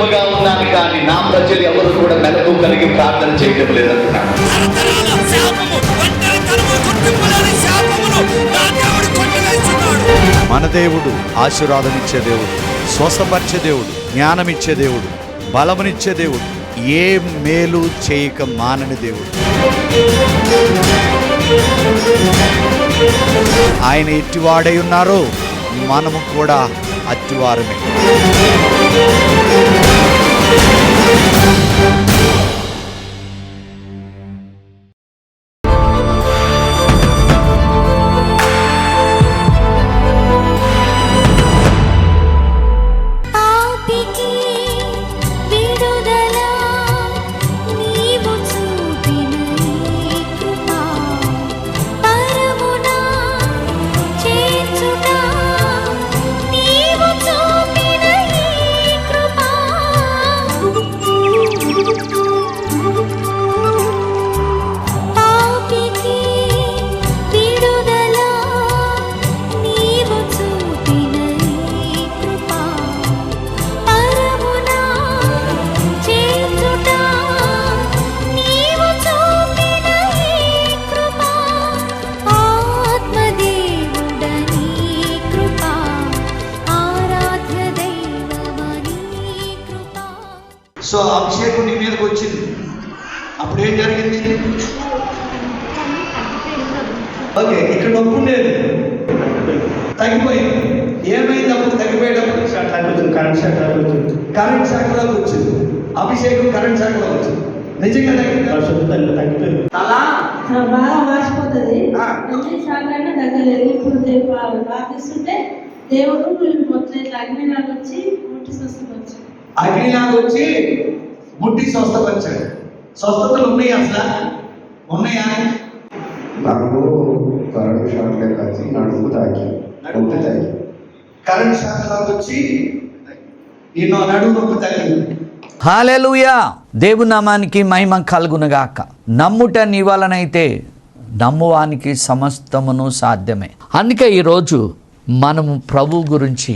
దూరముగా ఉన్నాను కానీ నా ప్రజలు ఎవరు కూడా మెలకు కలిగి ప్రార్థన చేయడం లేదంటున్నాడు. మన దేవుడు ఆశీర్వాదమిచ్చే దేవుడు, స్వస్థపరిచే దేవుడు, జ్ఞానమిచ్చే దేవుడు, బలమునిచ్చే దేవుడు, ఏ మేలు చేయక మానని దేవుడు. ఆయన ఎట్టివాడై ఉన్నారో మనము కూడా అట్టివారమే. సో అభిషేకం నీ మీదకి వచ్చింది, అప్పుడు ఏం జరిగింది? ఓకే, ఇక్కడ నొప్పి ఉండేది, తగ్గిపోయింది. ఏమైంది అప్పుడు తగ్గిపోయేటప్పుడు? కరెంట్ శాఖలోకి వచ్చింది. అభిషేకం కరెంట్ శాఖలోకి వచ్చింది. నిజంగా తగ్గిపోయింది. అలా బాగా మార్చిపోతుంది. ఎన్నిసార్లు తగ్గలేదు. ఇప్పుడు ప్రార్థిస్తుంటే దేవుడు మొత్తం ఇట్లా అగ్నిలాగా వచ్చి ముట్టి స్వస్థపరిచాడు. అగ్నిలాగా వచ్చి ముట్టి స్వస్థపరిచాడు. స్వస్థతలు ఉన్నాయి, అసలు ఉన్నాయా? నాకు కరెంట్ షాక్లే కాచి నడుము తాకి కరెంట్ శాఖలోకి వచ్చి నిన్ను నడుము నొప్పి తగ్గింది. హల్లెలూయా. దేవుని నామానికి మహిమ కలుగునుగాక. నమ్ముట నీ వలనైతే నమ్మువానికి సమస్తమును సాధ్యమే. అందుకే ఈరోజు మనము ప్రభు గురించి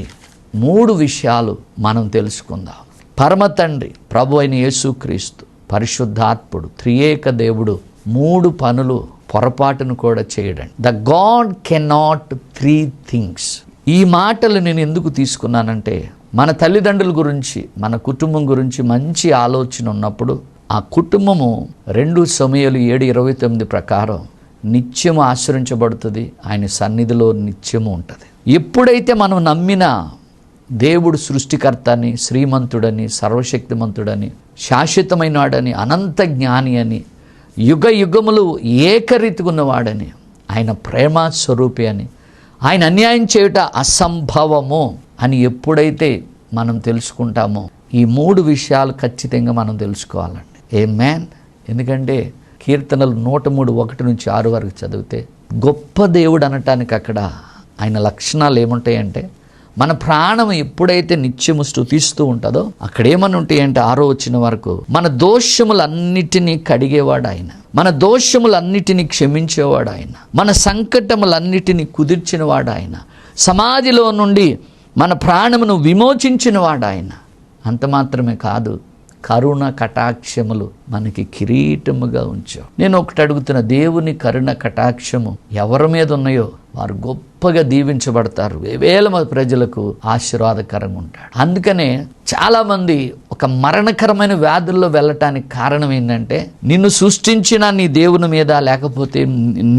3 విషయాలు మనం తెలుసుకుందాం. పరమ తండ్రి, ప్రభు అయిన యేసుక్రీస్తు, పరిశుద్ధాత్ముడు, త్రియేక దేవుడు 3 పనులు పొరపాటును కూడా చేయడండి. The God cannot 3 things. ఈ మాటలు నేను ఎందుకు తీసుకున్నానంటే, మన తల్లిదండ్రుల గురించి, మన కుటుంబం గురించి మంచి ఆలోచన ఉన్నప్పుడు ఆ కుటుంబము 2 సమూయేలు 7:29 ప్రకారం నిత్యము ఆశ్రయించబడుతుంది. ఆయన సన్నిధిలో నిత్యము ఉంటుంది. ఎప్పుడైతే మనం నమ్మిన దేవుడు సృష్టికర్తని, శ్రీమంతుడని, సర్వశక్తిమంతుడని, శాశ్వతమైన వాడని, అనంత జ్ఞాని అని, యుగ యుగములు ఏకరీతిగా ఉన్నవాడని, ఆయన ప్రేమ స్వరూపి అని, ఆయన అన్యాయం చేయుట అసంభవము అని ఎప్పుడైతే మనం తెలుసుకుంటామో ఈ 3 విషయాలు ఖచ్చితంగా మనం తెలుసుకోవాలండి. ఆమేన్. ఎందుకంటే కీర్తనలు 103:1-6 వరకు చదివితే గొప్ప దేవుడు అనటానికి అక్కడ ఆయన లక్షణాలు ఏముంటాయంటే, మన ప్రాణం ఎప్పుడైతే నిత్యము స్తుతిస్తూ ఉంటుందో అక్కడ ఏమని ఉంటాయంటే 6వ వచనం వరకు, మన దోషములన్నిటినీ కడిగేవాడు ఆయన, మన దోషములన్నిటినీ క్షమించేవాడు ఆయన, మన సంకటములన్నిటినీ కుదిర్చినవాడు ఆయన, సమాధిలో నుండి మన ప్రాణమును విమోచించినవాడు ఆయన. అంత మాత్రమే కాదు, కరుణ కటాక్షములు మనకి కిరీటముగా ఉంచావు. నేను ఒకటి అడుగుతున్న, దేవుని కరుణ కటాక్షము ఎవరి మీద ఉన్నాయో వారు గొప్పగా దీవించబడతారు, వేవేల ప్రజలకు ఆశీర్వాదకరంగా ఉంటాడు. అందుకనే చాలామంది ఒక మరణకరమైన వ్యాధుల్లో వెళ్ళటానికి కారణం ఏంటంటే, నిన్ను సృష్టించిన నీ దేవుని మీద, లేకపోతే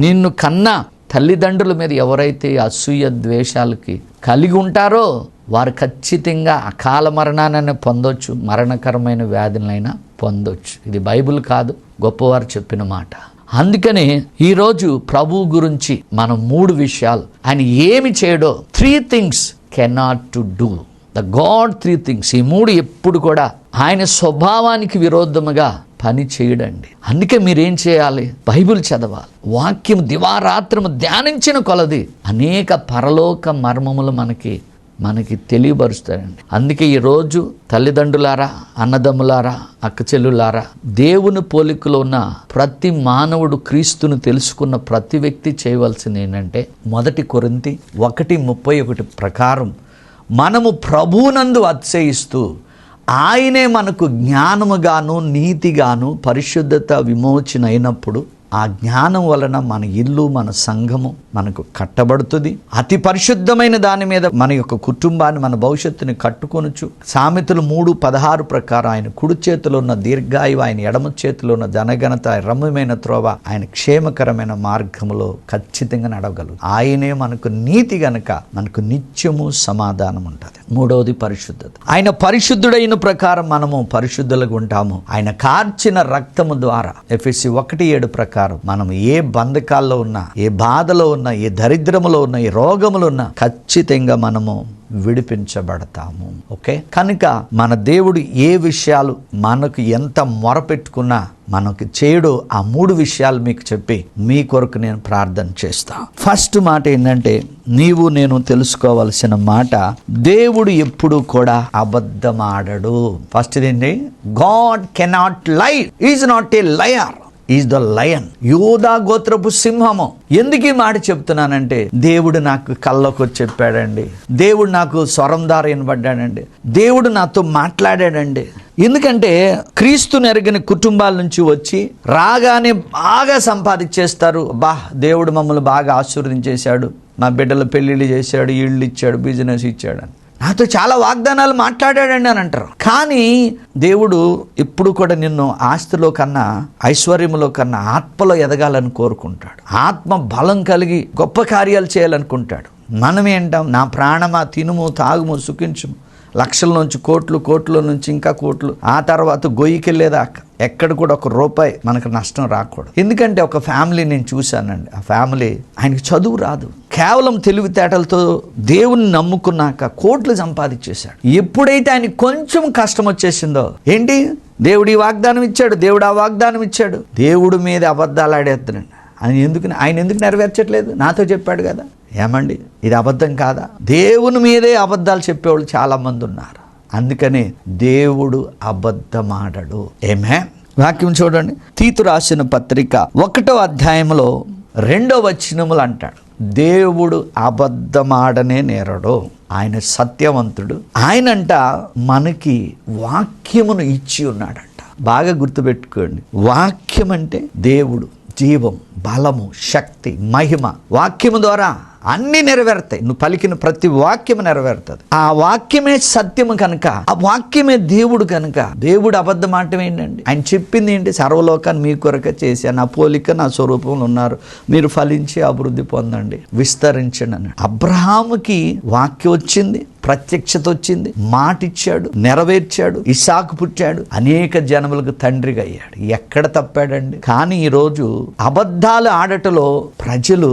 నిన్ను కన్నా తల్లిదండ్రుల మీద ఎవరైతే అసూయ ద్వేషాలకి కలిగి ఉంటారో వారు ఖచ్చితంగా అకాల మరణాన్ని పొందొచ్చు, మరణకరమైన వ్యాధులైనా పొందొచ్చు. ఇది బైబిల్ కాదు, గొప్పవారు చెప్పిన మాట. అందుకనే ఈరోజు ప్రభువు గురించి మనం 3 విషయాలు, ఆయన ఏమి చేయడో, 3 things cannot to do the God 3 things. ఈ 3 ఎప్పుడు కూడా ఆయన స్వభావానికి విరోధముగా పని చేయడండి. అందుకే మీరేం చేయాలి? బైబిల్ చదవాలి, వాక్యం దివారాత్రము ధ్యానించిన కొలది అనేక పరలోక మర్మములు మనకి తెలియబరుస్తారండి. అందుకే ఈరోజు తల్లిదండ్రులారా, అన్నదమ్ములారా, అక్కచెల్లులారా, దేవుని పోలికలో ఉన్న ప్రతి మానవుడు, క్రీస్తును తెలుసుకున్న ప్రతి వ్యక్తి చేయవలసింది ఏంటంటే, 1 కొరింథీ 1:31 ప్రకారం మనము ప్రభువునందు అతిశయిస్తూ ఆయనే మనకు జ్ఞానముగాను నీతిగాను పరిశుద్ధత విమోచన అయినప్పుడు ఆ జ్ఞానం వలన మన ఇల్లు మన సంఘము మనకు కట్టబడుతుంది. అతి పరిశుద్ధమైన దాని మీద మన యొక్క కుటుంబాన్ని మన భవిష్యత్తుని కట్టుకొనొచ్చు. సామెతలు 3:16 ప్రకారం ఆయన కుడి చేతిలో ఉన్న దీర్ఘాయువు, ఆయన ఎడమ చేతిలో ఉన్న ధనఘనత, రమ్యమైన త్రోవ, ఆయన క్షేమకరమైన మార్గములో ఖచ్చితంగా నడవగలరు. ఆయనే మనకు నీతి గనక మనకు నిత్యము సమాధానం ఉంటుంది. మూడవది పరిశుద్ధత. ఆయన పరిశుద్ధుడైన ప్రకారం మనము పరిశుద్ధులుగా ఉంటాము. ఆయన కార్చిన రక్తము ద్వారా ఎఫెసీ 1:7 ప్రకారం మనం ఏ బంధకాల్లో ఉన్నా, ఏ బాధలో ఉన్నా, ఏ దరిద్రములో ఉన్నా, ఏ రోగములో ఉన్నా ఖచ్చితంగా మనము విడిపించబడతాము. ఓకే, కనుక మన దేవుడు ఏ విషయాలు మనకు ఎంత మొరపెట్టుకున్నా మనకు చేయడు. ఆ 3 విషయాలు మీకు చెప్పి మీ కొరకు నేను ప్రార్థన చేస్తా. ఫస్ట్ మాట ఏంటంటే, నీవు నేను తెలుసుకోవాల్సిన మాట, దేవుడు ఎప్పుడు కూడా అబద్ధమాడడు. ఫస్ట్ ఏంటి? గాడ్ కెనాట్ లై, is not a liar, is the lion. యూదా గోత్రపు సింహము. ఎందుకు ఈ మాట చెప్తున్నానంటే, దేవుడు నాకు కల్లోకి వచ్చి చెప్పాడండి, దేవుడు నాకు స్వరం ద్వారా వినబడ్డాడండి, దేవుడు నాతో మాట్లాడాడండి. ఎందుకంటే క్రీస్తుని ఎరగని కుటుంబాల నుంచి వచ్చి రాగానే బాగా సంపాదించేస్తారు. దేవుడు మమ్మల్ని బాగా ఆశీర్వదించేశాడు, మా బిడ్డల పెళ్ళిళ్ళు చేశాడు, ఇళ్ళు ఇచ్చాడు, బిజినెస్ ఇచ్చాడు అని నాతో చాలా వాగ్దానాలు మాట్లాడాడండి అని అంటారు. కానీ దేవుడు ఎప్పుడు కూడా నిన్ను ఆస్తిలో కన్నా, ఐశ్వర్యంలో కన్నా ఆత్మలో ఎదగాలని కోరుకుంటాడు. ఆత్మ బలం కలిగి గొప్ప కార్యాలు చేయాలనుకుంటాడు. మనం ఏంటాం, నా ప్రాణమా తినుము తాగుము సుఖించుము, లక్షల నుంచి కోట్లు, కోట్ల నుంచి ఇంకా కోట్లు, ఆ తర్వాత గొయ్యికెళ్ళేదాకా ఎక్కడ కూడా ₹1 మనకు నష్టం రాకూడదు. ఎందుకంటే ఒక ఫ్యామిలీ నేను చూశానండి. ఆ ఫ్యామిలీ, ఆయనకి చదువు రాదు, కేవలం తెలివితేటలతో దేవుని నమ్ముకున్నాక కోట్లు సంపాదించేశాడు. ఎప్పుడైతే ఆయనకి కొంచెం కష్టం వచ్చేసిందో, ఏంటి, దేవుడు ఈ వాగ్దానం ఇచ్చాడు, దేవుడు ఆ వాగ్దానం ఇచ్చాడు, దేవుడి మీద అబద్ధాలు ఆడేస్తున్నాడు. ఆయన ఎందుకు నెరవేర్చట్లేదు? నాతో చెప్పాడు కదా. ఏమండి, ఇది అబద్ధం కాదా? దేవుని మీదే అబద్ధాలు చెప్పేవాళ్ళు చాలా మంది ఉన్నారు. అందుకని దేవుడు అబద్ధమాడడు. ఆమేన్. వాక్యం చూడండి, తీతు రాసిన పత్రిక 1వ అధ్యాయంలో 2వ వచనములు అంటాడు, దేవుడు అబద్ధమాడనే నేరడు, ఆయన సత్యవంతుడు. ఆయనంట మనకి వాక్యమును ఇచ్చి ఉన్నాడంట. బాగా గుర్తుపెట్టుకోండి, వాక్యం అంటే దేవుడు, జీవం, బలము, శక్తి, మహిమ. వాక్యము ద్వారా అన్నీ నెరవేరుతాయి. నువ్వు పలికిన ప్రతి వాక్యము నెరవేరుతుంది. ఆ వాక్యమే సత్యము కనుక, ఆ వాక్యమే దేవుడు కనుక దేవుడు అబద్ధం ఆడటం ఏంటండి? ఆయన చెప్పింది ఏంటి? సర్వలోకాన్ని మీ కొరకే చేశాను, నా పోలిక నా స్వరూపంలో ఉన్నారు, మీరు ఫలించి అభివృద్ధి పొందండి, విస్తరించండి అన్నాడు. అబ్రహాముకి వాక్యం వచ్చింది, ప్రత్యక్షత వచ్చింది, మాట ఇచ్చాడు, నెరవేర్చాడు, ఇస్సాకు పుట్టాడు, అనేక జనములకు తండ్రిగా అయ్యాడు. ఎక్కడ తప్పాడండి? కానీ ఈరోజు అబద్ధాలు ఆడటలో ప్రజలు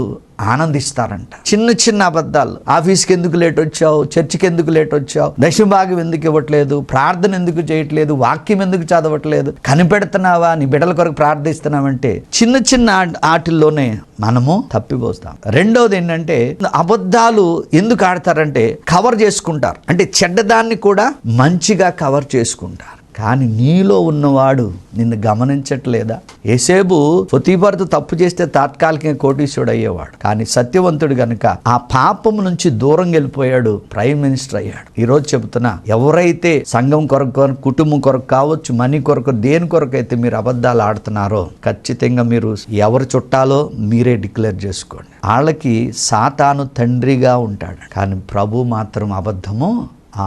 ఆనందిస్తారంట. చిన్న చిన్న అబద్ధాలు. ఆఫీస్కి ఎందుకు లేట్ వచ్చావు, చర్చికి ఎందుకు లేట్ వచ్చావు, దశభాగం ఎందుకు ఇవ్వట్లేదు, ప్రార్థన ఎందుకు చేయట్లేదు, వాక్యం ఎందుకు చదవట్లేదు, కనిపెడుతున్నావా, నీ బిడ్డల కొరకు ప్రార్థిస్తున్నావంటే చిన్న చిన్న ఆటల్లోనే మనము తప్పిపోస్తాం. రెండవది ఏంటంటే, అబద్ధాలు ఎందుకు ఆడతారంటే కవర్ చేసుకుంటారు. అంటే చెడ్డదాన్ని కూడా మంచిగా కవర్ చేసుకుంటారు. కానీ నీలో ఉన్నవాడు నిన్ను గమనించట్లేదా? యోసేపు పొతీఫరుతో తప్పు చేస్తే తాత్కాలికంగా కోటీశ్వరుడు అయ్యేవాడు. కానీ సత్యవంతుడు గనుక ఆ పాపం నుంచి దూరం వెళ్ళిపోయాడు, ప్రైమ్ మినిస్టర్ అయ్యాడు. ఈరోజు చెబుతున్నా, ఎవరైతే సంఘం కొరకు, కుటుంబం కొరకు కావచ్చు, మనీ కొరకు, దేని కొరకు అయితే మీరు అబద్ధాలు ఆడుతున్నారో ఖచ్చితంగా మీరు ఎవరు చుట్టాలో మీరే డిక్లేర్ చేసుకోండి. వాళ్ళకి సాతాను తండ్రిగా ఉంటాడు, కానీ ప్రభు మాత్రం అబద్ధము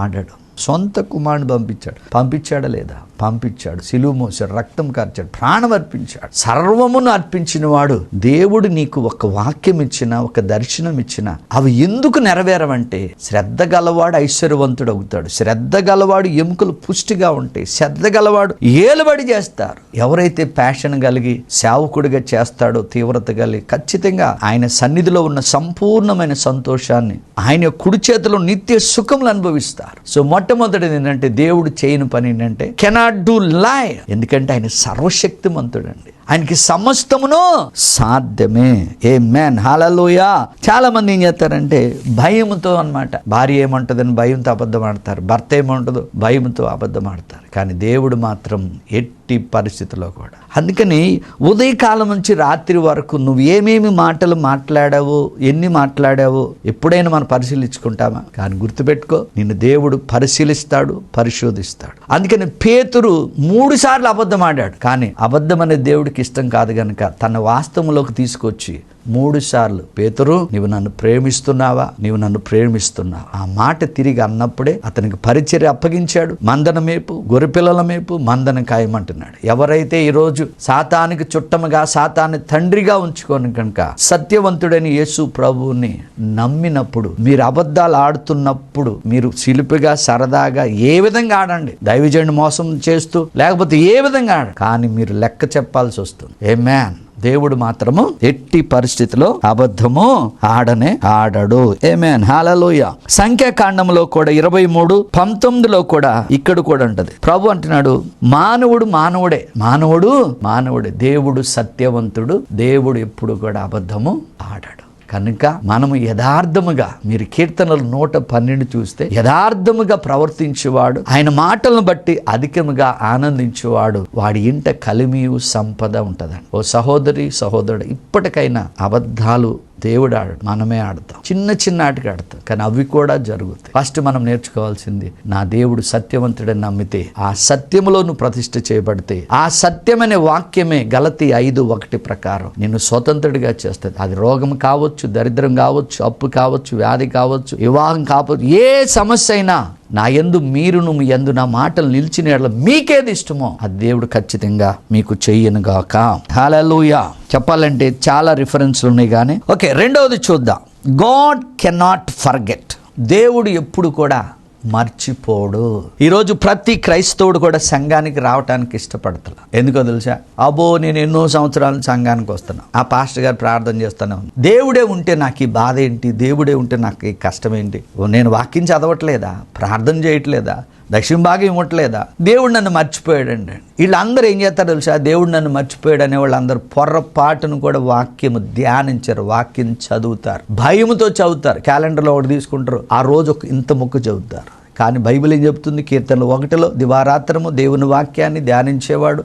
ఆడడు. సొంత కుమారుని పంపించాడా లేదా? పంపించాడు. సిలువ మోసాడు, రక్తం కార్చాడు, ప్రాణం అర్పించాడు. సర్వమును అర్పించిన వాడు. దేవుడు నీకు ఒక వాక్యం ఇచ్చినా, ఒక దర్శనం ఇచ్చినా అవి ఎందుకు నెరవేరవంటే, శ్రద్ధ గలవాడు ఐశ్వర్యవంతుడు అవుతాడు, శ్రద్ధ గలవాడు ఎముకలు పుష్టిగా ఉంటాయి, శ్రద్ధ గలవాడు ఏలుబడి చేస్తారు. ఎవరైతే ప్యాషన్ కలిగి సేవకుడిగా చేస్తాడో, తీవ్రత కలిగి, ఖచ్చితంగా ఆయన సన్నిధిలో ఉన్న సంపూర్ణమైన సంతోషాన్ని, ఆయన కుడి చేతిలో నిత్య సుఖములు అనుభవిస్తారు. సో మొట్టమొదటిది ఏంటంటే, దేవుడు చేయని పని ఏంటంటే కెనాట్ డూ లై. ఎందుకంటే ఆయన సర్వశక్తిమంతుడండి. ఆయనకి సమస్తమును సాధ్యమే. ఆమేన్, హల్లెలూయా. చాలా మంది ఏం చేస్తారంటే భయంతో అన్నమాట, భార్య ఏమంటుందని భయంతో అబద్ధం ఆడతారు, భర్త ఏమంటుందో భయంతో అబద్ధం ఆడతారు. కానీ దేవుడు మాత్రం ఎట్టి పరిస్థితుల్లో కూడా. అందుకని ఉదయకాలం నుంచి రాత్రి వరకు నువ్వు ఏమేమి మాటలు మాట్లాడావో, ఎన్ని మాట్లాడావో ఎప్పుడైనా మనం పరిశీలించుకుంటామా? కానీ గుర్తుపెట్టుకో, నిన్ను దేవుడు పరిశీలిస్తాడు, పరిశోధిస్తాడు. అందుకని పేతురు 3 సార్లు అబద్ధం ఆడాడు. కానీ అబద్ధం అనేది దేవుడికి ఇష్టం కాదు గనుక తన వాస్తవంలోకి తీసుకొచ్చి 3 సార్లు, పేతురు నీవు నన్ను ప్రేమిస్తున్నావా, నీవు నన్ను ప్రేమిస్తున్నావా, ఆ మాట తిరిగి అన్నప్పుడే అతనికి పరిచర్య అప్పగించాడు. మందన మేపు, గొర్రెపిల్లల మేపు, మందన కాయమంటున్నాడు. ఎవరైతే ఈరోజు సాతానికి చుట్టముగా, సాతాన్ని తండ్రిగా ఉంచుకోని కనుక సత్యవంతుడైన యేసు ప్రభువుని నమ్మినప్పుడు, మీరు అబద్ధాలు ఆడుతున్నప్పుడు మీరు చిలిపిగా సరదాగా ఏ విధంగా ఆడండి, దైవజనుడిని మోసం చేస్తూ లేకపోతే ఏ విధంగా ఆడండి, కానీ మీరు లెక్క చెప్పాల్సి వస్తుంది. ఆమేన్. దేవుడు మాత్రము ఎట్టి పరిస్థితిలో అబద్ధము ఆడడు. ఆమేన్, హల్లెలూయా. సంఖ్యాకాండంలో కూడా 23:19 కూడా ఇక్కడ కూడా ఉంటది. ప్రభు అంటున్నాడు, మానవుడు మానవుడే, దేవుడు సత్యవంతుడు, దేవుడు ఎప్పుడు కూడా అబద్ధము ఆడడు. కనుక మనము యథార్థముగా, మీరు కీర్తనలు 112 చూస్తే యథార్థముగా ప్రవర్తించేవాడు, ఆయన మాటలను బట్టి అధికముగా ఆనందించేవాడు, వాడి ఇంట కలిమియు సంపద ఉంటదండి. ఓ సహోదరి సహోదరుడు, ఇప్పటికైనా అబద్ధాలు దేవుడు ఆడు, మనమే ఆడతాం, చిన్న ఆటకి ఆడతాం, కానీ అవి కూడా జరుగుతాయి. ఫస్ట్ మనం నేర్చుకోవాల్సింది, నా దేవుడు సత్యవంతుడని నమ్మితే, ఆ సత్యములో నువ్వు ప్రతిష్ఠ చేయబడితే, ఆ సత్యమనే వాక్యమే గలతీ 5:1 ప్రకారం నిన్ను స్వతంత్రుడిగా చేస్తుంది. అది రోగం కావచ్చు, దరిద్రం కావచ్చు, అప్పు కావచ్చు, వ్యాధి కావచ్చు, వివాహం కావచ్చు, ఏ సమస్య అయినా నా యందు మీరును మీ యందు నా మాటలు నిలిచిన యెడల మీకేది ఇష్టమో అది దేవుడు ఖచ్చితంగా మీకు చెయ్యనుగాక. హల్లెలూయా. చెప్పాలంటే చాలా రిఫరెన్స్లు ఉన్నాయి కానీ ఓకే, రెండవది చూద్దాం. God cannot forget. దేవుడు ఎప్పుడు కూడా మర్చిపోడు. ఈరోజు ప్రతి క్రైస్తవుడు కూడా సంఘానికి రావటానికి ఇష్టపడతాడు. ఎందుకో తెలుసా? అబ్బో నేను ఎన్నో సంవత్సరాల సంఘానికి వస్తున్నా, ఆ పాస్టర్ గారు ప్రార్థన చేస్తాను, దేవుడే ఉంటే నాకు ఈ బాధ ఏంటి, దేవుడే ఉంటే నాకు ఈ కష్టం ఏంటి, నేను వాక్యం చదవట్లేదా, ప్రార్థన చేయట్లేదా, దక్షిణ భాగం ఇవ్వట్లేదా, దేవుడు నన్ను మర్చిపోయాడండి. వీళ్ళందరూ ఏం చేస్తారు తెలుసా? దేవుడు నన్ను మర్చిపోయాడు అనే వాళ్ళందరూ పొర్రపాటును కూడా వాక్యము ధ్యానించరు, వాక్యం చదువుతారు, భయముతో చదువుతారు. క్యాలెండర్లో ఒకటి తీసుకుంటారు, ఆ రోజు ఇంత ముక్కు చదువుతారు. కానీ బైబిల్ ఏం చెప్తుంది? కీర్తనలు 1లో దివారాత్రము దేవుని వాక్యాన్ని ధ్యానించేవాడు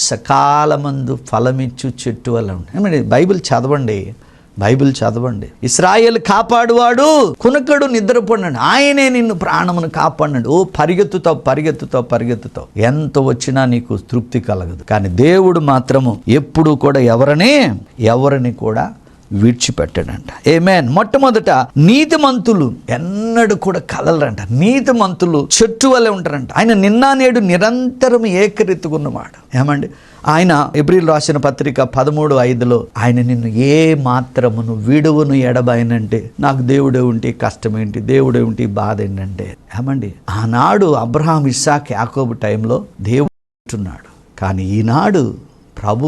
సకాలమందు ఫలమిచ్చు చెట్టు వల్ల ఉంటాయి. బైబిల్ చదవండి. ఇశ్రాయేలు కాపాడువాడు, కునకడు నిద్రపోన్నాడు, ఆయనే నిన్ను ప్రాణమును కాపాడినాడు. ఓ పరిగెత్తుతావు, ఎంత వచ్చినా నీకు తృప్తి కలగదు. కానీ దేవుడు మాత్రము ఎప్పుడు కూడా ఎవరిని కూడా విడిచిపెట్టాడంట. ఆమేన్. మొట్టమొదట నీతిమంతులు ఎన్నడూ కూడా కదలరంట. నీతిమంతులు చెట్టు వలె ఉంటారంట. ఆయన నిన్న నేడు నిరంతరం ఏకరీతిగున్నవాడు. ఏమండి, ఆయన హెబ్రీయులకు రాసిన పత్రిక 13:5 ఆయన నిన్ను ఏ మాత్రమును విడువను ఎడబాయనంటే, నాకు దేవుడే ఉంటే కష్టం ఏంటి, దేవుడే ఉంటే బాధ ఏంటంటే, ఏమండి ఆనాడు అబ్రహాం, ఇస్సాక్, యాకోబు టైంలో దేవుడు ఉంటున్నాడు. కానీ ఈనాడు ప్రభు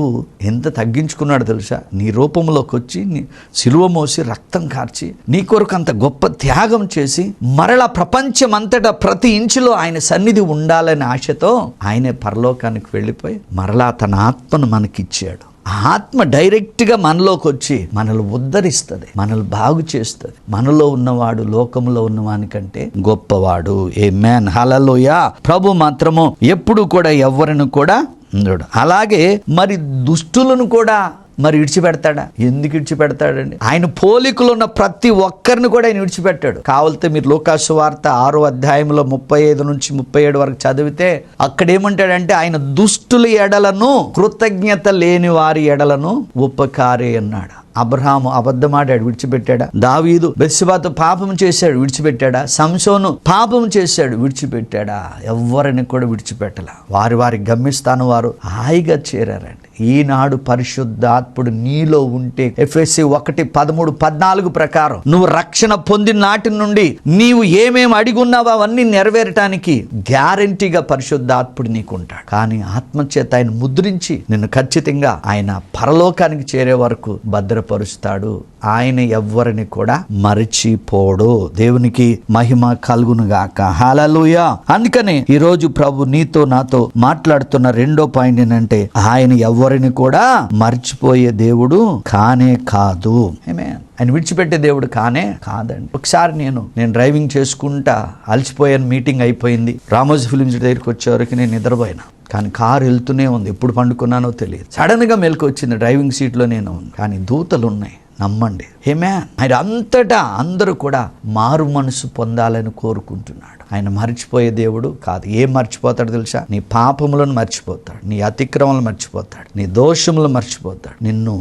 ఎంత తగ్గించుకున్నాడు తెలుసా? నీ రూపంలోకి వచ్చి నీ సిలువ మోసి రక్తం కార్చి నీ కొరకు అంత గొప్ప త్యాగం చేసి మరలా ప్రపంచమంతటా ప్రతి ఇంచులో ఆయన సన్నిధి ఉండాలనే ఆశతో ఆయనే పరలోకానికి వెళ్ళిపోయి మరలా తన ఆత్మను మనకిచ్చాడు. ఆ ఆత్మ డైరెక్ట్గా మనలోకి వచ్చి మనల్ని ఉద్ధరిస్తుంది, మనల్ని బాగు చేస్తుంది. మనలో ఉన్నవాడు లోకంలో ఉన్నవానికంటే గొప్పవాడు. ఆమేన్, హల్లెలూయా. ప్రభు మాత్రము ఎప్పుడు కూడా ఎవరిని కూడా ఉండడు. అలాగే మరి దుష్టులను కూడా మరి విడిచిపెడతాడా? ఎందుకు విడిచిపెడతాడండి? ఆయన పోలికలు ఉన్న ప్రతి ఒక్కరిని కూడా ఆయన విడిచిపెట్టాడు. కావాలితే మీరు లూకాసు సువార్త 6వ అధ్యాయంలో 35 నుంచి 37 వరకు చదివితే అక్కడ ఏమంటాడంటే, ఆయన దుష్టుల ఎడలను, కృతజ్ఞత లేని వారి ఎడలను ఉపకారే అన్నాడు. అబ్రహాము అబద్ధమాడాడు, విడిచిపెట్టాడా? దావీదు బెత్షెబాతో పాపం చేశాడు, విడిచిపెట్టాడా? సంసోను పాపం చేశాడు, విడిచిపెట్టాడా? ఎవరిని కూడా విడిచిపెట్టలా. వారి గమ్యస్థానం వారు హాయిగా చేరారండి. ఈనాడు పరిశుద్ధాత్ముడు నీలో ఉంటే ఎఫెసీ 1:13-14 ప్రకారం నువ్వు రక్షణ పొందిన నాటి నుండి నీవు ఏమేమి అడిగున్నావో అవన్నీ నెరవేరటానికి గ్యారంటీగా పరిశుద్ధాత్ముడు నీకు ఉంటాడు. కానీ ఆత్మచేత ఆయన ముద్రించి నిన్ను ఖచ్చితంగా ఆయన పరలోకానికి చేరే వరకు భద్రపరుస్తాడు. ఆయన ఎవ్వరిని కూడా మరిచిపోడు. దేవునికి మహిమ కలుగునుగాక. హల్లెలూయా. అందుకనే ఈరోజు ప్రభు నీతో నాతో మాట్లాడుతున్న రెండో పాయింట్ ఏంటంటే, ఆయన ఎవ్వరిని ఎవ్వరిని కూడా మర్చిపోయే దేవుడు కానే కాదు. ఆమేన్. ఆయన విడిచిపెట్టే దేవుడు కానే కాదండి. ఒకసారి నేను డ్రైవింగ్ చేసుకుంటా అలసిపోయాను, మీటింగ్ అయిపోయింది, రామోజీ ఫిలిమ్స్ దగ్గరికి వచ్చేవరకు నేను నిద్రపోయినా. కానీ కారు వెళ్తూనే ఉంది, ఎప్పుడు పండుకున్నానో తెలియదు. సడన్గా మెలకు వచ్చింది, డ్రైవింగ్ సీట్లో నేను. కానీ దూతలు ఉన్నాయి, నమ్మండి. ఆమేన్. ఆయన అంతటా అందరూ కూడా మారు మనసు పొందాలని కోరుకుంటున్నాడు. ఆయన మర్చిపోయే దేవుడు కాదు. ఏం మర్చిపోతాడు తెలుసా? నీ పాపములను మర్చిపోతాడు, నీ అతిక్రమలను మర్చిపోతాడు, నీ దోషములను మర్చిపోతాడు, నిన్ను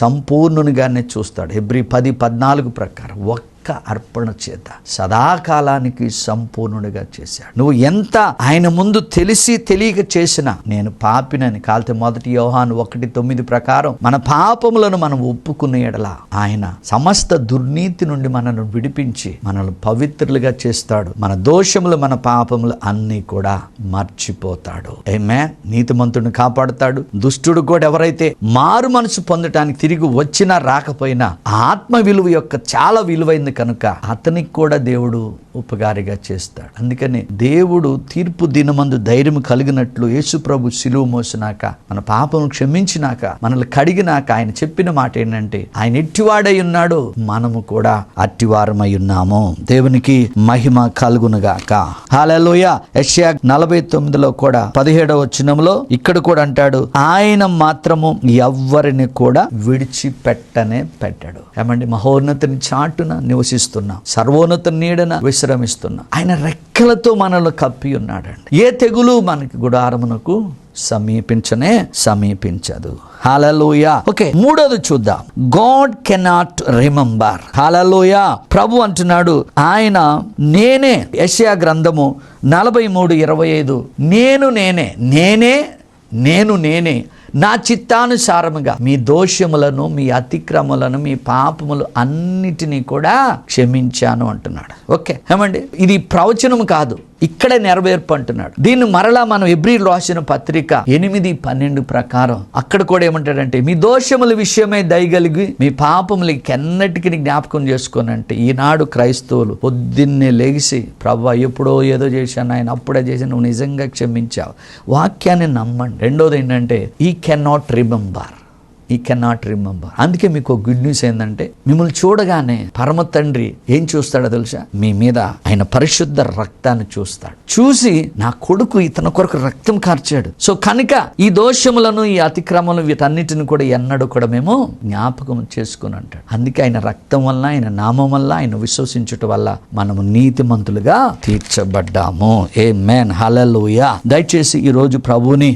సంపూర్ణునిగానే చూస్తాడు. హెబ్రీ 10:14 ప్రకారం ఒక్క అర్పణ చేత సదాకాలానికి సంపూర్ణుడిగా చేశాడు. నువ్వు ఎంత ఆయన ముందు తెలిసి తెలియక చేసినా నేను పాపినని కాలితే 1 యోహాను 1:9 ప్రకారం మన పాపములను మనం ఒప్పుకునే యెడల ఆయన సమస్త దుర్నీతి నుండి మనల్ని విడిపించి మనల్ని పవిత్రులుగా చేస్తాడు. మన దోషములు మన పాపములు అన్నీ కూడా మర్చిపోతాడు. ఆమేన్. నీతిమంతుడిని కాపాడుతాడు. దుష్టుడు కూడా ఎవరైతే మారు మనసు పొందటానికి తిరిగి వచ్చినా రాకపోయినా ఆత్మ విలువ యొక్క చాలా విలువైంది కనుక అతనికి కూడా దేవుడు ఉపకారిగా చేస్తాడు. అందుకని దేవుడు తీర్పు దినమందు ధైర్యం కలిగినట్లు యేసు ప్రభు శిలువ మోసినాక మన పాపం క్షమించినాక మనల్ని కడిగినాక ఆయన చెప్పిన మాట ఏంటంటే ఆయన ఎట్టివాడై ఉన్నాడు, మనము కూడా అట్టివారమై ఉన్నాము. దేవునికి మహిమ కలుగునుగాక. హల్లెలూయా. యెషయా 49లో కూడా 17వ వచనంలో ఇక్కడ కూడా అంటాడు, ఆయన మాత్రము ఎవ్వరిని కూడా విడిచిపెట్టనే పెట్టాడు. ఏమండి, మహోన్నతిని చాటున నివసిస్తున్నాం, సర్వోన్నత నీడన విశ్రమిస్తున్నాం. ఆయన రెక్కలతో మనల్ని కప్పి ఉన్నాడండి. ఏ తెగులు మనకి గుడారమునకు సమీపించదు. హల్లెలూయా. ఓకే, మూడోది చూద్దాం. God cannot remember. హల్లెలూయా. ప్రభు అంటున్నాడు ఆయన నేనే. యెషయా గ్రంథము 43:25 నేనే నా చిత్తానుసారముగా మీ దోషములను, మీ అతిక్రమలను, మీ పాపములు అన్నిటినీ కూడా క్షమించాను అంటున్నాడు. ఓకే, ఏమండి, ఇది ప్రవచనం కాదు, ఇక్కడే నెరవేర్పు అంటున్నాడు. దీన్ని మరలా మనం హెబ్రీయులకు రాసిన పత్రిక 8:12 ప్రకారం అక్కడ కూడా ఏమంటాడంటే మీ దోషముల విషయమై దయగలిగి మీ పాపములు ఎన్నటికీ జ్ఞాపకం చేసుకోనంటే ఈనాడు క్రైస్తవులు పొద్దున్నే లెగిసి ప్రభువా ఎప్పుడో ఏదో చేశాను, ఆయన అప్పుడే చేసి నువ్వు నిజంగా క్షమించావు, వాక్యాన్ని నమ్మండి. రెండోది ఏంటంటే ఈ కెనాట్ రిమెంబర్. అందుకే మీకు గుడ్ న్యూస్ ఏంటంటే మిమ్మల్ని చూడగానే పరమ తండ్రి ఏం చూస్తాడో తెలుసా? మీ మీద ఆయన పరిశుద్ధ రక్తాన్ని చూస్తాడు. చూసి నా కొడుకు ఇతని కొరకు రక్తం కార్చాడు, సో కనుక ఈ దోషములను, ఈ అతిక్రమలను, వీటన్నిటిని కూడా ఎన్నడూ కూడా మేము జ్ఞాపకం చేసుకుని అంటాడు. అందుకే ఆయన రక్తం వల్ల, ఆయన నామం వల్ల, ఆయన విశ్వసించుట వల్ల మనము నీతిమంతులుగా తీర్చబడ్డాము. ఆమేన్. హల్లెలూయా. దయచేసి ఈరోజు ప్రభువుని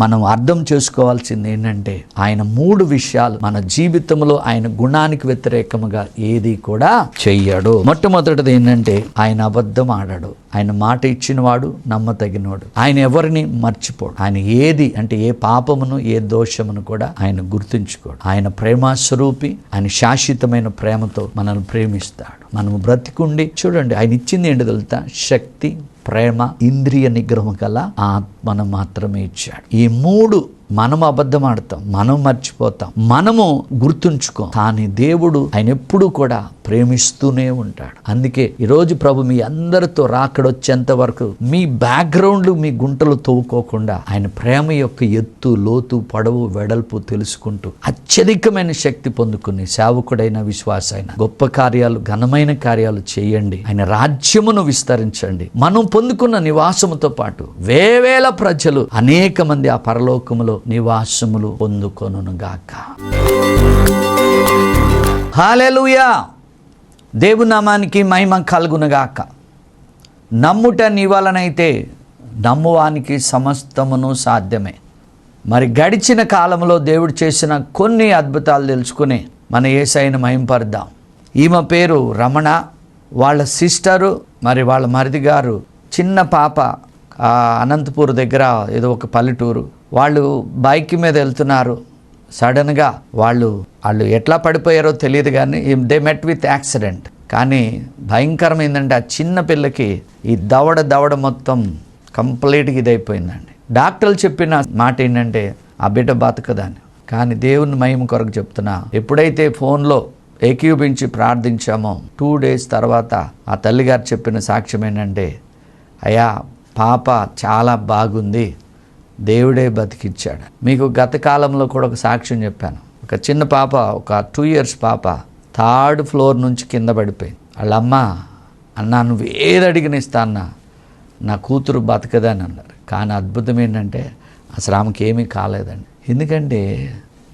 మనం అర్థం చేసుకోవాల్సింది ఏంటంటే ఆయన 3 విషయాలు మన జీవితంలో ఆయన గుణానికి వ్యతిరేకముగా ఏది కూడా చెయ్యడు. మొట్టమొదటిది ఏంటంటే ఆయన అబద్ధం ఆడాడు, ఆయన మాట ఇచ్చినవాడు, నమ్మతగినవాడు, ఆయన ఎవరిని మర్చిపోడు, ఆయన ఏది అంటే ఏ పాపమును, ఏ దోషమును కూడా ఆయన గుర్తుంచుకోడు. ఆయన ప్రేమ స్వరూపి, ఆయన శాశ్వతమైన ప్రేమతో మనల్ని ప్రేమిస్తాడు. మనము బ్రతికుండి చూడండి, ఆయన ఇచ్చింది ఏంటి తెలుసా? శక్తి, ప్రేమ, ఇంద్రియ నిగ్రహం గల ఆత్మను మాత్రమే ఇచ్చాడు. ఈ 3 మనము అబద్ధం ఆడతాం, మనం మర్చిపోతాం, మనము గుర్తుంచుకోం. కానీ దేవుడు ఆయన ఎప్పుడూ కూడా ప్రేమిస్తూనే ఉంటాడు. అందుకే ఈరోజు ప్రభు మీ అందరితో రాకడొచ్చేంత వరకు మీ బ్యాక్గ్రౌండ్లు, మీ గుంటలు తవ్వుకోకుండా ఆయన ప్రేమ యొక్క ఎత్తు, లోతు, పొడవు, వెడల్పు తెలుసుకుంటూ అత్యధికమైన శక్తి పొందుకుని సేవకుడైన, విశ్వాసైన గొప్ప కార్యాలు, ఘనమైన కార్యాలు చేయండి. ఆయన రాజ్యమును విస్తరించండి. మనం పొందుకున్న నివాసముతో పాటు వేవేల ప్రజలు, అనేక మంది ఆ పరలోకములో నివాసములు పొందుకొనుగాక. హల్లెలూయా. దేవుని నామానికి మహిమ కలుగునుగాక. నమ్ముట నీ వలనైతే నమ్మువానికి సమస్తమును సాధ్యమే. మరి గడిచిన కాలంలో దేవుడు చేసిన కొన్ని అద్భుతాలు తెలుసుకుని మన యేసయ్యను మహింపరుద్దాం. ఈమె పేరు రమణ, వాళ్ళ సిస్టరు, మరి వాళ్ళ మరిది గారు చిన్న పాప, అనంతపూర్ దగ్గర ఏదో ఒక పల్లెటూరు. వాళ్ళు బైక్ మీద వెళ్తున్నారు. సడన్గా వాళ్ళు ఎట్లా పడిపోయారో తెలియదు, కానీ దే మెట్ విత్ యాక్సిడెంట్. కానీ భయంకరమైందంటే ఆ చిన్న పిల్లకి ఈ దవడ మొత్తం కంప్లీట్గా ఇదైపోయిందండి. డాక్టర్లు చెప్పిన మాట ఏంటంటే ఆ బిడ్డ బతకదని. కానీ దేవుని మహిమ కొరకు చెప్తున్నా, ఎప్పుడైతే ఫోన్లో ఏకీభవించి ప్రార్థించామో 2 days తర్వాత ఆ తల్లిగారు చెప్పిన సాక్ష్యం ఏంటంటే, అయ్యా పాప చాలా బాగుంది, దేవుడే బతికిచ్చాడు. మీకు గత కాలంలో కూడా ఒక సాక్ష్యం చెప్పాను. ఒక చిన్న పాప, ఒక 2 years పాప 3rd floor నుంచి కింద పడిపోయింది. వాళ్ళమ్మ, అన్నా నువ్వు ఏది అడిగిన ఇస్తా అన్నా, నా కూతురు బతకదని అన్నారు. కానీ అద్భుతం ఏంటంటే అసలు ఆమెకి ఏమీ కాలేదండి. ఎందుకంటే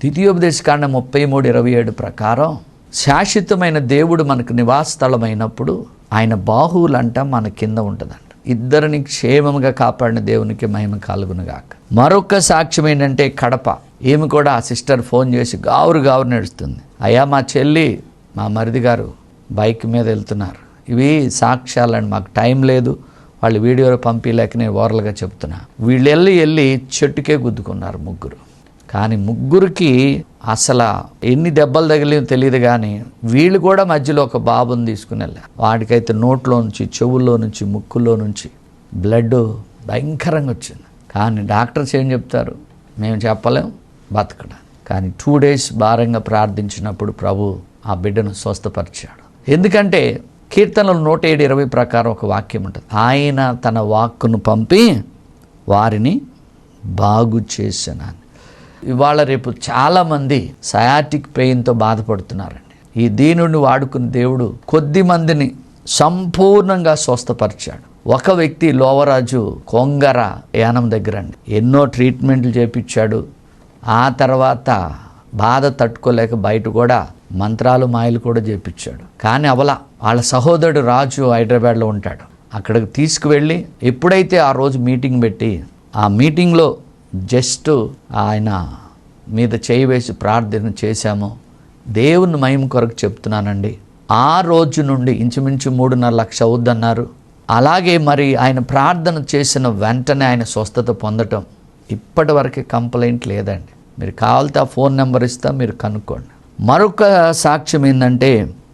ద్వితీయోపదేశకాండం 33:27 ప్రకారం శాశ్వతమైన దేవుడు మనకు నివాస స్థలమైనప్పుడు ఆయన బాహువులంట మన కింద ఉంటుందంట. ఇద్దరిని క్షేమంగా కాపాడిన దేవునికి మహిమ కలుగునుగాక. మరొక సాక్ష్యం ఏంటంటే కడప, ఏమి కూడా ఆ సిస్టర్ ఫోన్ చేసి గావురు నడుస్తుంది. అయ్యా మా చెల్లి, మా మరిది గారు బైక్ మీద వెళ్తున్నారు. ఇవి సాక్ష్యాలండి, మాకు టైం లేదు, వాళ్ళు వీడియోలో పంపించలేక నేను ఓరల్గా చెప్తున్నా. వీళ్ళు వెళ్ళి చెట్టుకే గుద్దుకున్నారు ముగ్గురు. కానీ ముగ్గురికి అసలు ఎన్ని దెబ్బలు తగిలినో తెలియదు. కానీ వీళ్ళు కూడా మధ్యలో ఒక బాబుని తీసుకుని వెళ్ళారు. వాడికైతే నోట్లో నుంచి, చెవుల్లో నుంచి, ముక్కుల్లో నుంచి బ్లడ్ భయంకరంగా వచ్చింది. కానీ డాక్టర్స్ ఏం చెప్తారు మేము చెప్పలేం, బతకడం. కానీ 2 days భారంగా ప్రార్థించినప్పుడు ప్రభు ఆ బిడ్డను స్వస్థపరిచాడు. ఎందుకంటే కీర్తనలు 107:20 ప్రకారం ఒక వాక్యం ఉంటుంది, ఆయన తన వాక్కును పంపి వారిని బాగు చేశానని. ఇవాళ రేపు చాలామంది సయాటిక్ పెయిన్తో బాధపడుతున్నారండి. ఈ దీనుడిని వాడుకుని దేవుడు కొద్ది మందిని సంపూర్ణంగా స్వస్థపరిచాడు. ఒక వ్యక్తి లోవరాజు కొంగర యానం దగ్గర అండి, ఎన్నో ట్రీట్మెంట్లు చేపించాడు. ఆ తర్వాత బాధ తట్టుకోలేక బయట కూడా మంత్రాలు మాయలు కూడా చేపించాడు. కానీ వాళ్ళ సహోదరుడు రాజు హైదరాబాద్లో ఉంటాడు. అక్కడికి తీసుకువెళ్ళి ఎప్పుడైతే ఆ రోజు మీటింగ్ పెట్టి ఆ మీటింగ్లో జస్ట్ ఆయన మీద చేయి వేసి ప్రార్థన చేశామో, దేవుని మహిమ కొరకు చెప్తున్నానండి, ఆ రోజు నుండి ఇంచుమించు 3.5 లక్షలు అవుద్దన్నారు. అలాగే మరి ఆయన ప్రార్థన చేసిన వెంటనే ఆయన స్వస్థత పొందటం, ఇప్పటి వరకు కంప్లైంట్ లేదండి. మీరు కావాలితే ఆ ఫోన్ నెంబర్ ఇస్తా, మీరు కనుక్కోండి. మరొక సాక్ష్యం ఏంటంటే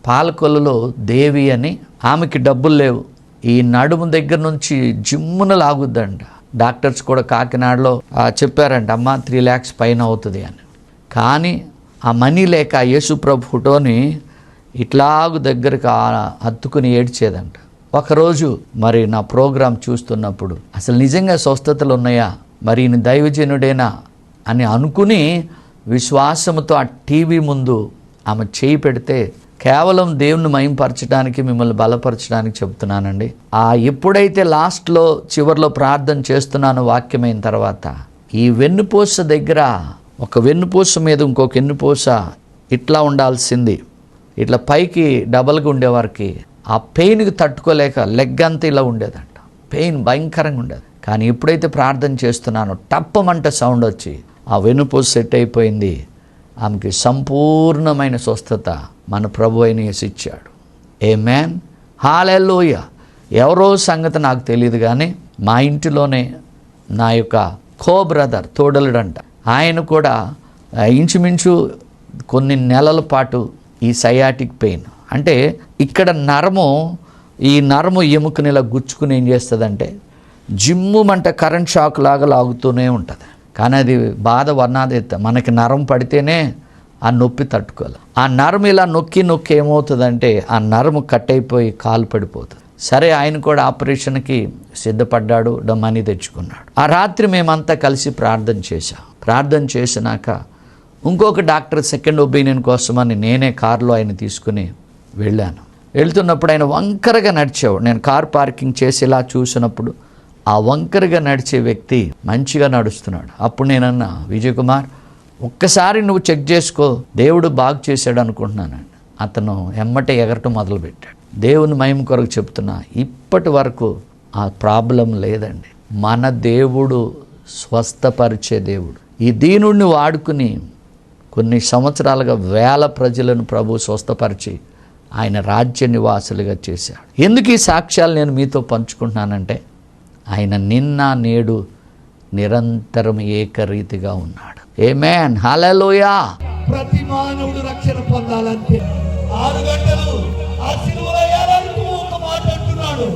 పాలకొల్లులో దేవి అని, ఆమెకి డబ్బులు లేవు, ఈ నడుము దగ్గర నుంచి జిమ్మున లాగుద్దంట. డాక్టర్స్ కూడా కాకినాడలో చెప్పారంట, అమ్మ 3 lakhs పైన అవుతుంది అని. కానీ ఆ మనీ లేక యేసు ప్రభు ఫోటోని ఇట్లాగు దగ్గరకు హత్తుకుని ఏడ్చేదంట. ఒకరోజు మరి నా ప్రోగ్రాం చూస్తున్నప్పుడు అసలు నిజంగా స్వస్థతలు ఉన్నాయా, మరి ఈయన దైవజనుడేనా అని అనుకుని విశ్వాసంతో ఆ టీవీ ముందు ఆమె చేయి పెడితే, కేవలం దేవుని మహింపరచడానికి, మిమ్మల్ని బలపరచడానికి చెప్తున్నానండి. ఎప్పుడైతే లాస్ట్లో చివరిలో ప్రార్థన చేస్తున్నాను వాక్యమైన తర్వాత, ఈ వెన్నుపూస దగ్గర ఒక వెన్నుపూస మీద ఇంకొక వెన్నుపూస ఇట్లా ఉండాల్సింది, ఇట్లా పైకి డబల్గా ఉండేవారికి ఆ పెయిన్కి తట్టుకోలేక లెగ్ అంతా ఇలా ఉండేదంట. పెయిన్ భయంకరంగా ఉండేది. కానీ ఎప్పుడైతే ప్రార్థన చేస్తున్నానో టప్పమంట సౌండ్ వచ్చి ఆ వెన్నుపూస సెట్ అయిపోయింది. ఆమెకి సంపూర్ణమైన స్వస్థత మన ప్రభు అయిన యేసు ఇచ్చాడు. ఆమేన్, హల్లెలూయా. ఎవరో సంగతి నాకు తెలియదు, కానీ మా ఇంటిలోనే నా యొక్క బ్రదర్ తోడలుడంట, ఆయన కూడా ఇంచుమించు కొన్ని నెలల పాటు ఈ సయాటిక్ పెయిన్ అంటే ఇక్కడ ఈ నరము ఎముకని ఇలా గుచ్చుకుని ఏం చేస్తుందంటే జిమ్ముమంట కరెంట్ షాక్ లాగా లాగుతూనే ఉంటుంది. కానీ అది బాధ వర్ణాదేత, మనకి నరం పడితేనే ఆ నొప్పి తట్టుకోవాలి. ఆ నరం ఇలా నొక్కి ఏమవుతుందంటే ఆ నరము కట్ అయిపోయి కాలు పడిపోతుంది. సరే, ఆయన కూడా ఆపరేషన్కి సిద్ధపడ్డాడు, మనీ తెచ్చుకున్నాడు. ఆ రాత్రి మేమంతా కలిసి ప్రార్థన చేసినాక ఇంకొక డాక్టర్ సెకండ్ ఒపీనియన్ కోసమని నేనే కారులో ఆయన తీసుకుని వెళ్ళాను. వెళ్తున్నప్పుడు ఆయన వంకరగా నడిచేవాడు. నేను కార్ పార్కింగ్ చేసి ఇలా చూసినప్పుడు ఆ వంకరగా నడిచే వ్యక్తి మంచిగా నడుస్తున్నాడు. అప్పుడు నేనన్నా, విజయ్ కుమార్ ఒక్కసారి నువ్వు చెక్ చేసుకో, దేవుడు బాగు చేశాడు అనుకుంటున్నానండి. అతను ఎమ్మటే ఎగరటం మొదలుపెట్టాడు. దేవుని మహిమ కొరకు చెప్తున్నా, ఇప్పటి వరకు ఆ ప్రాబ్లం లేదండి. మన దేవుడు స్వస్థపరిచే దేవుడు. ఈ దీనుడిని వాడుకుని కొన్ని సంవత్సరాలుగా వేల ప్రజలను ప్రభు స్వస్థపరిచి ఆయన రాజ్య నివాసులుగా చేశాడు. ఎందుకు ఈ సాక్ష్యాలు నేను మీతో పంచుకుంటున్నానంటే, ఆయన నిన్న నేడు నిరంతరం ఏకరీతిగా ఉన్నాడు. ఆమేన్, హల్లెలూయా. ప్రతి మానవుడు రక్షణ పొందాలంటే 6 గంటలు ఆ సిలువలో ఏలాడుతూ ఒక మాట అంటున్నాడు.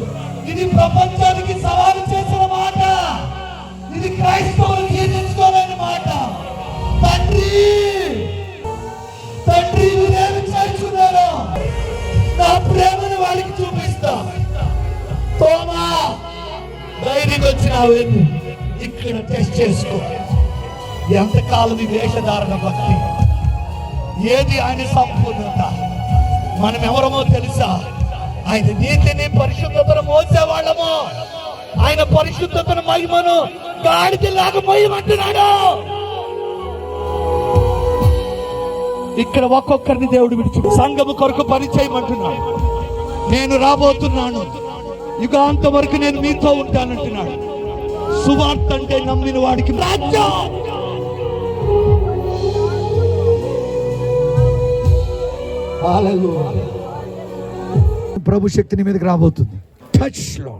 ఇది ప్రపంచానికి సవాలు చేసిన మాట, ఇది క్రైస్తవులకు ఎదుర్కోలేని మాట. తండ్రి నేను చేర్చున్నాను, నా ప్రేమను వాళ్ళకి చూపిస్తా. తోమా ధైర్యం వచ్చినావు, ఇక్కడ ఇక్కడ టెస్ట్ చేసుకో. ఎంతకాలం ఈ వేషధారణ భక్తి, ఏది ఆయన సంపూర్ణత? మనం ఎవరమో తెలుసా? ఆయన నీతిని పరిశుద్ధతను మోసేవాళ్ళము. ఆయన పరిశుద్ధతను మహిమను గాడిదలాగా మోయమంటున్నాడు. ఇక్కడ ఒక్కొక్కరిని దేవుడు విడిచి సంఘము కొరకు పని చేయమంటున్నాడు. నేను రాబోతున్నాను, యుగాంతం వరకు నేను మీతో ఉంటానంటున్నాడు. సువార్త అంటే నమ్మిన వాడికి రాజ్యం. ప్రభు శక్తిని మీదకి రాబోతుంది. టచ్ లో,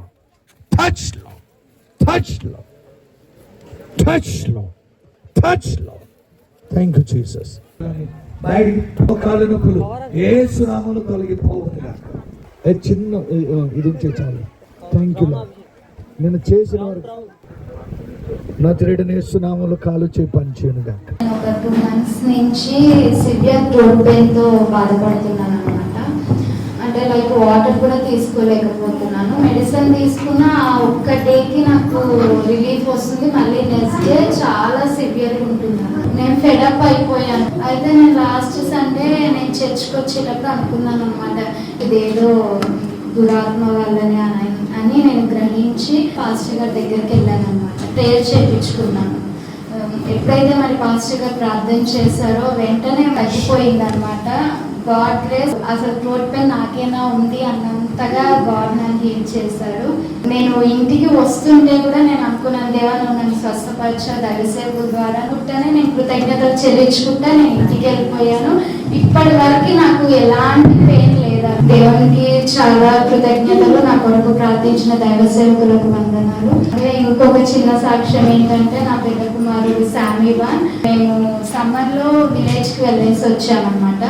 టచ్ లో, టచ్ లో, టచ్ లో, టచ్ లో. Thank you Jesus. కాళ్ళ నొప్పులు యేసు నామములో తొలగిపోవునుగా. చిన్న ఇది ఉంచే చాలు. Thank you. నేను చేసిన వరకు నా తిరగని యేసు నామములో కాలు చేయి పని చేయనుగా. ఒక 2 months నుంచి సివియర్ థ్రోట్ పెయిన్తో బాధపడుతున్నాను అనమాట. అంటే లైక్ వాటర్ కూడా తీసుకోలేకపోతున్నాను. మెడిసిన్ తీసుకున్న ఆ ఒక్క డేకి నాకు రిలీఫ్ వస్తుంది, మళ్ళీ నెక్స్ట్ డే చాలా సివియర్గా ఉంటున్నాను. నేను ఫెడప్ అయిపోయాను. అయితే నేను లాస్ట్ సండే నేను చర్చ్కి వచ్చేటప్పుడు అనుకున్నాను అనమాట, ఇదేదో దురాత్మ వల్లనే అని నేను గ్రహించి పాస్టర్ గారి దగ్గరికి వెళ్ళాను అనమాట. ప్రేయర్ చేయించుకున్నాను. ఎప్పుడైతే మరి పాస్టర్ గారు ప్రార్థన చేశారో వెంటనే తగ్గిపోయింది అనమాట. God grace. అసలు థ్రోట్ పెయిన్ నాకేనా ఉంది అన్నంతగా గాడ్ నన్ను హీల్ చేశారు. నేను ఇంటికి వస్తుంటే కూడా నేను అనుకున్నాను, దేవా నువ్వు నన్ను స్వస్థపరిచా దైవసేవకుల ద్వారా. పుట్టనే నేను కృతజ్ఞతలు చెల్లించుకుంటా నేను ఇంటికి వెళ్ళిపోయాను. ఇప్పటి వరకు నాకు ఎలాంటి పెయిన్ లేదా. దేవునికి చాలా కృతజ్ఞతలు. నా కొరకు ప్రార్థించిన దైవ సేవకులకు వందనాలు. అదే ఇంకొక చిన్న సాక్ష్యం ఏంటంటే, నా పెద్ద కుమారుడు శామీవాన్, మేము సమ్మర్లో విలేజ్కి వెళ్ళేసి వచ్చామన్నమాట.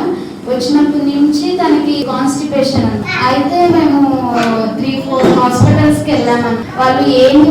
వచ్చినప్పటి నుంచి తనకి కాన్స్టిపేషన్ అంట. అయితే మేము 3-4 హాస్పిటల్స్కి వెళ్ళామని, వాళ్ళు ఏమీ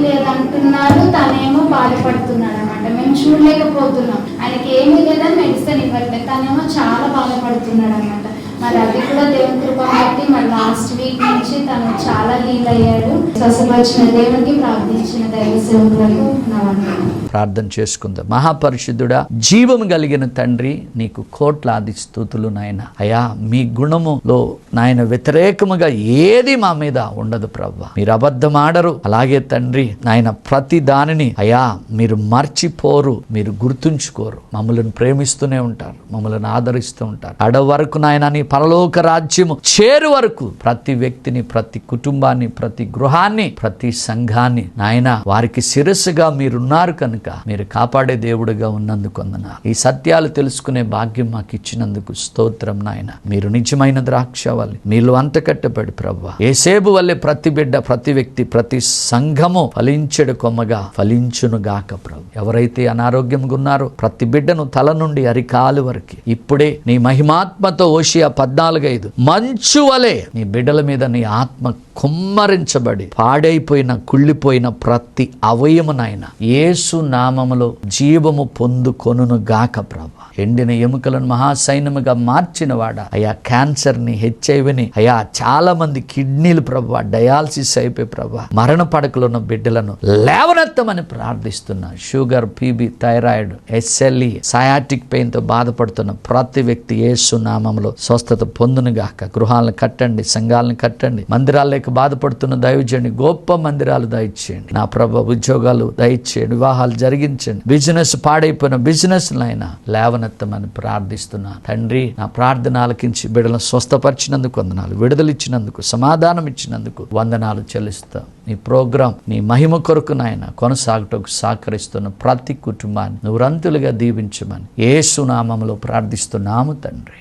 లేదు అంటున్నారు. తనేమో బాధపడుతున్నాడు అనమాట. మేము చూడలేకపోతున్నాం. ఆయనకి ఏమీ లేదని మెడిసిన్ ఇవ్వట్లేదు. తనేమో చాలా బాధపడుతున్నాడు అనమాట. మరి అది కూడా దేవుని కృప బట్టి మరి లాస్ట్ వీక్ నుంచి తను చాలా హీల్ అయ్యాడు. స్వస్థపరిచిన దేవునికి ప్రార్థించిన దైవ సేవకులకు నా వందనాలు. ప్రార్థన చేసుకుందాం. మహాపరిశుద్ధుడా, జీవము కలిగిన తండ్రి, నీకు కోట్లాది స్తుతులు నాయన. అయ్యా, మీ గుణములో నాయన వ్యతిరేకముగా ఏది మా మీద ఉండదు ప్రభువా. మీరు అబద్ధం ఆడరు. అలాగే తండ్రి నాయన, ప్రతి దానిని అయ్యా మీరు మర్చిపోరు, మీరు గుర్తుంచుకోరు. మమ్మల్ని ప్రేమిస్తూనే ఉంటారు, మమ్మల్ని ఆదరిస్తూ ఉంటారు. అడ వరకు నాయన నీ పరలోక రాజ్యము చేరు వరకు ప్రతి వ్యక్తిని, ప్రతి కుటుంబాన్ని, ప్రతి గృహాన్ని, ప్రతి సంఘాన్ని నాయన వారికి శిరస్సుగా మీరున్నారు కనుక మీరు కాపాడే దేవుడుగా ఉన్నందుకు వందనాలు. ఈ సత్యాలు తెలుసుకునే భాగ్యం మాకు ఇచ్చినందుకు స్తోత్రం నాయన. మీరు నిజమైన ద్రాక్షవల్లి, మీలో అంతకట్టబడి ప్రభువా, యేసేబు వల్లే ప్రతి బిడ్డ, ప్రతి వ్యక్తి, ప్రతి సంఘము ఫలించెడు కొమ్మగా ఫలించును గాక ప్రభు. ఎవరైతే అనారోగ్యంగా ఉన్నారో ప్రతి బిడ్డను తల నుండి అరికాలు వరకు ఇప్పుడే నీ మహిమాత్మతో ఓషియా 14:5 మంచు వలె నీ బిడ్డల మీద నీ ఆత్మ కుమ్మరించబడి పాడైపోయిన, కుళ్ళిపోయిన ప్రతి అవయమునైన యేసు నామములో జీవము పొందుకొనును గాక ప్రభు. ఎండిన ఎముకలను మహాసైన్యముగా మార్చిన వాడ అయ్యా, క్యాన్సర్ని, హెచ్ఐవిని అయ్యా, చాలా మంది కిడ్నీలు ప్రభు డయాలసిస్ అయిపోయి ప్రభు మరణ పడకలో ఉన్న బిడ్డలను లేవనెత్తమని ప్రార్థిస్తున్నా. Sugar, PB, thyroid, SLE, sciatic pain తో బాధపడుతున్న ప్రతి వ్యక్తి యేసు నామములో స్వస్థత పొందును గాక. గృహాలను కట్టండి, సంఘాలను కట్టండి. మందిరాలకు బాధపడుతున్న దైవజనుని గొప్ప మందిరాలు దయచేయండి నా ప్రభు. ఉద్యోగాలు దయచేయండి, వివాహాలు జరిగించండి. బిజినెస్ పాడైపోయిన బిజినెస్ అయినా లేవనెత్తమని ప్రార్థిస్తున్నాను తండ్రి. నా ప్రార్థన ఆలకించి బిడ్డలను స్వస్థపరిచినందుకు వందనాలు, విడుదలిచ్చినందుకు, సమాధానం ఇచ్చినందుకు వందనాలు చెల్లిస్తాం. నీ ప్రోగ్రాం నీ మహిమ కొరకు నాయన కొనసాగటకు సహకరిస్తున్న ప్రతి కుటుంబాన్ని నూరంతులుగా దీవించమని యేసు నామములో ప్రార్థిస్తున్నాము తండ్రి.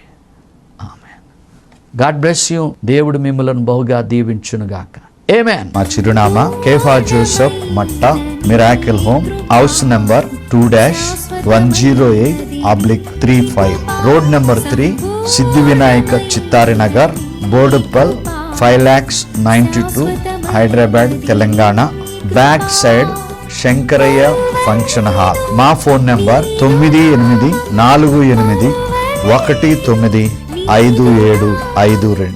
God bless you. దేవుడు మిమ్మలను బహుగా దీవించునుగాక. ఆమేన్. మా చిరునామా Kepha Joseph Matta, miracle home, house number 2-108/35, road number 3, Siddhi Vinayaka, Chittari Nagar, Boduppal, 5,92,000, Hyderabad, Telangana. Back side Shankaraiah function hall. మా ఫోన్ నెంబర్ 9848195752.